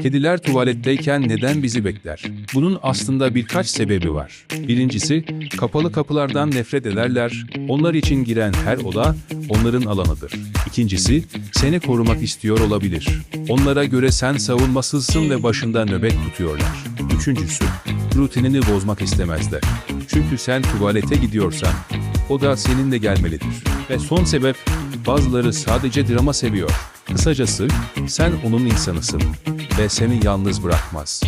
Kediler tuvaletteyken neden bizi bekler? Bunun aslında birkaç sebebi var. Birincisi, kapalı kapılardan nefret ederler. Onlar için giren her oda onların alanıdır. İkincisi, seni korumak istiyor olabilir. Onlara göre sen savunmasızsın ve başında nöbet tutuyorlar. Üçüncüsü, rutinini bozmak istemezler. Çünkü sen tuvalete gidiyorsan, o da seninle gelmelidir. Ve son sebep, bazıları sadece drama seviyor. Kısacası, sen onun insanısın ve seni yalnız bırakmaz.